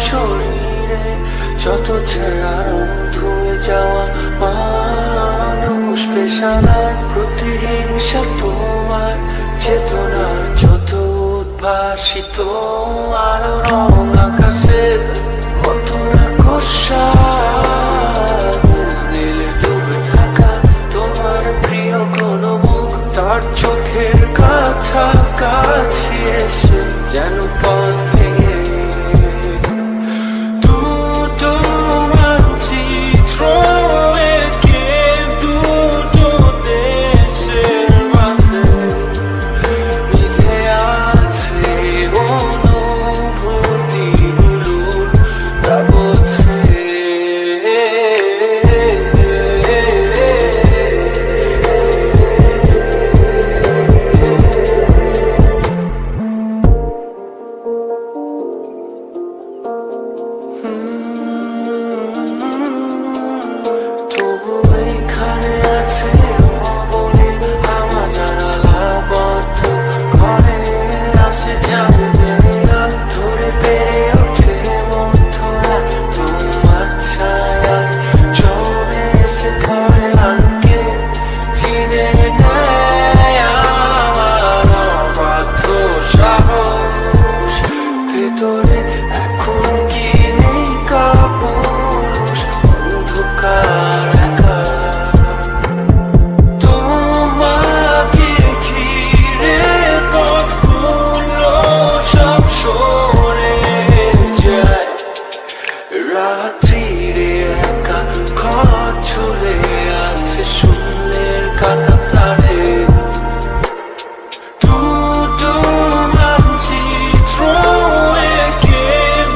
শরীরে যত ছেঁড়া রং ধুয়ে যাওয়া মানুষ পেশাদার প্রতিহিংসা তোমার চেতনার যত উদ্ভাসিত আলো রং আকাশের মতো রাক্ষসা দিলে ডুবে থাকা তোমার প্রিয় কোনো মুখ তার চোখের কাছাকাছি এসে যেন পথ ভেঙে দুটো মানচিত্র এঁকে দুটো দেশের মাঝে বিধে আছে অনুভূতিগুলোর তাবৎসে। তবু এইখানে আছে বলে আমার জানালা বন্ধ ঘরে আসে জানবে ধরে পেরে ওঠে মন্থরা তোমার ছায়ায় চলে এসে ঘরে আনকে চিনে নেয় আমার অবাধ্য সাহস ভেতরে এখন কি নেই কাপুরুষ অন্ধকার একা তোমাকে ঘিরে পথগুলো সব সরে যায় রাত্রিরে একা ঘর ঝুলে আছে শূন্যের কাটা তারে দুটো মানচিত্র এঁকে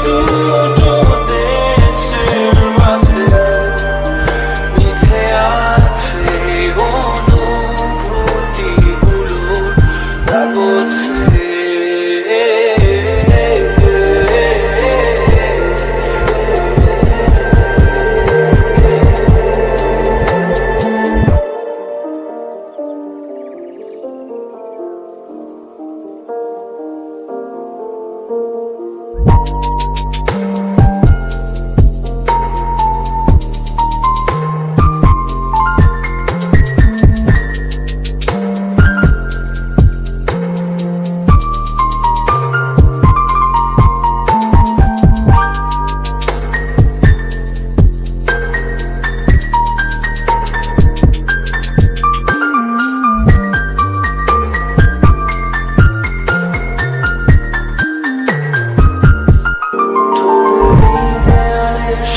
দুটো দেশের মাঝে বিধে আছে অনুভূতিগুলোর তাবৎসে।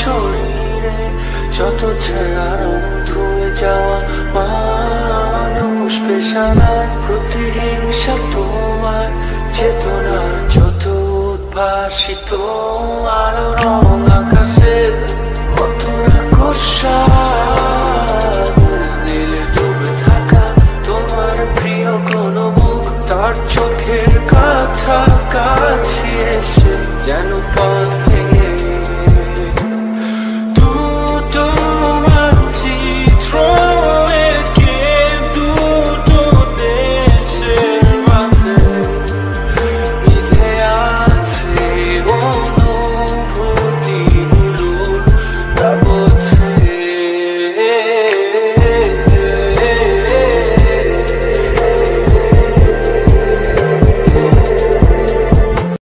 শরীরে যত ছেঁড়া রং ধুয়ে যাওয়া মানুষ পেশাদার প্রতিহিংসা তোমার চেতনার যত উদ্ভাসিত আলো রং আকাশের মতো রাক্ষসা দিলে ডুবে থাকা তোমার প্রিয় কোনো মুখ তার চোখের কাছাকাছি এসে যেন পথ